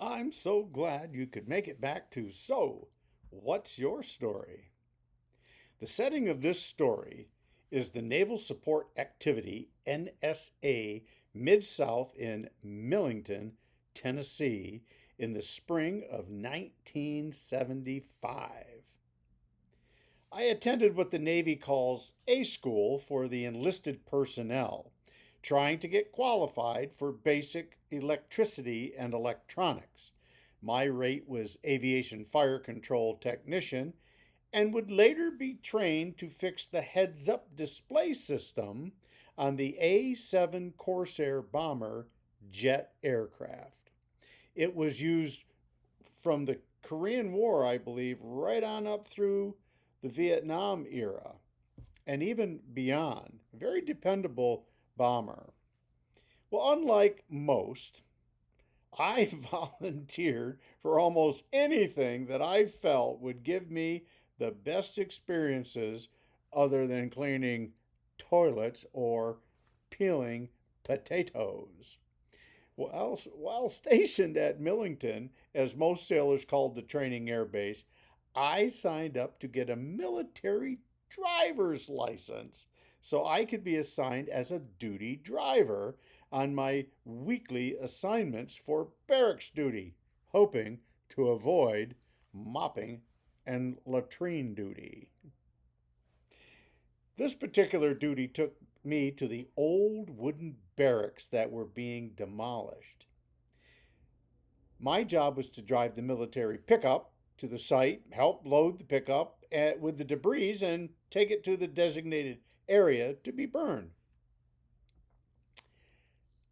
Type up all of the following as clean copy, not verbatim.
I'm so glad you could make it back to So, What's Your Story? The setting of this story is the Naval Support Activity NSA Mid South in Millington, Tennessee, in the spring of 1975. I attended what the Navy calls A School for the enlisted personnel, trying to get qualified for basic electricity and electronics. My rate was aviation fire control technician and would later be trained to fix the heads up display system on the A 7 Corsair bomber jet aircraft. It was used from the Korean War, I believe, right on up through the Vietnam era and even beyond. Very dependable bomber. Well, unlike most, I volunteered for almost anything that I felt would give me the best experiences other than cleaning toilets or peeling potatoes. While stationed at Millington, as most sailors called the training air base, I signed up to get a military driver's license so I could be assigned as a duty driver on my weekly assignments for barracks duty, hoping to avoid mopping and latrine duty. This particular duty took me to the old wooden barracks that were being demolished. My job was to drive the military pickup to the site, help load the pickup with the debris, and take it to the designated area to be burned.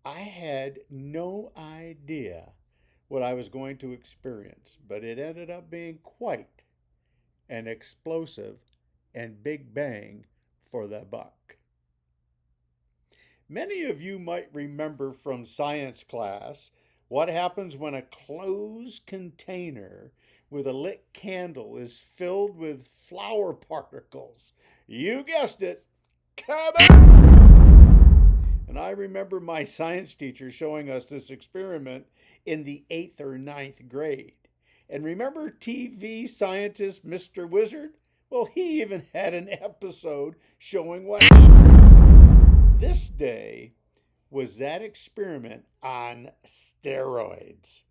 I had no idea what I was going to experience, but it ended up being quite an explosive and big bang for the buck. Many of you might remember from science class what happens when a closed container with a lit candle is filled with flour particles. You guessed it, kaboom! And I remember my science teacher showing us this experiment in the 8th or ninth grade. And remember TV scientist Mr. Wizard? Well, he even had an episode showing what happens. This day was that experiment on steroids.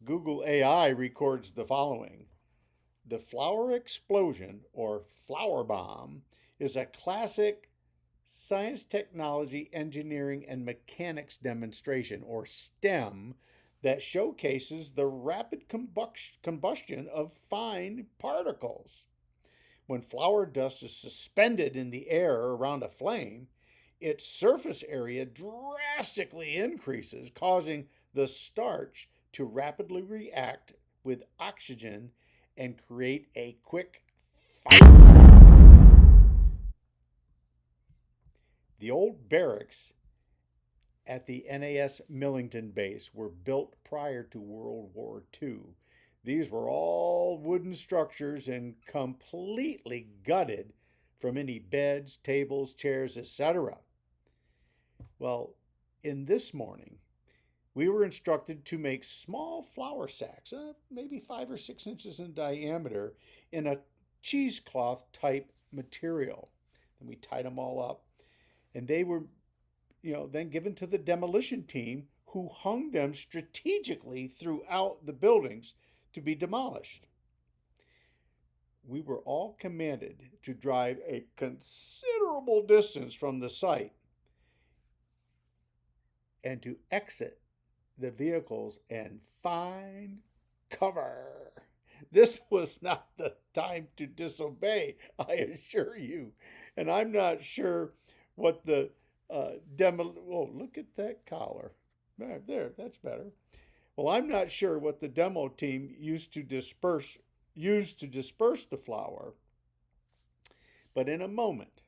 Google AI records the following. The flour explosion, or flour bomb, is a classic science, technology, engineering, and mechanics demonstration, or STEM, that showcases the rapid combustion of fine particles. When flour dust is suspended in the air around a flame, its surface area drastically increases, causing the starch to rapidly react with oxygen and create a quick fireball. The old barracks at the NAS Millington base were built prior to World War II. These were all wooden structures and completely gutted from any beds, tables, chairs, etc. Well, in this morning, we were instructed to make small flour sacks, maybe 5 or 6 inches in diameter, in a cheesecloth type material. And we tied them all up. And they were, then given to the demolition team who hung them strategically throughout the buildings to be demolished. We were all commanded to drive a considerable distance from the site and to exit the vehicles and find cover. This was not the time to disobey, I assure you. And I'm not sure what the oh, look at that collar. There, that's better. Well, I'm not sure what the demo team used to disperse the flour, but in a moment,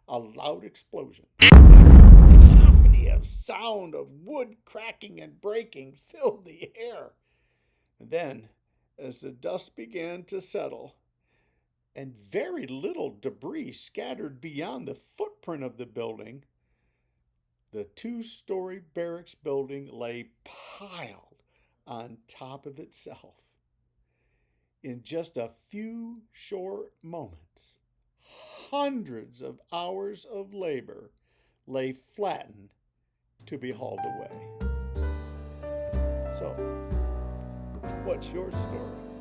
a loud explosion, a cacophony of sound of wood cracking and breaking filled the air. And then, as the dust began to settle, and very little debris scattered beyond the footprint of the building, the 2-story barracks building lay piled on top of itself. In just a few short moments, hundreds of hours of labor lay flattened to be hauled away. So, what's your story?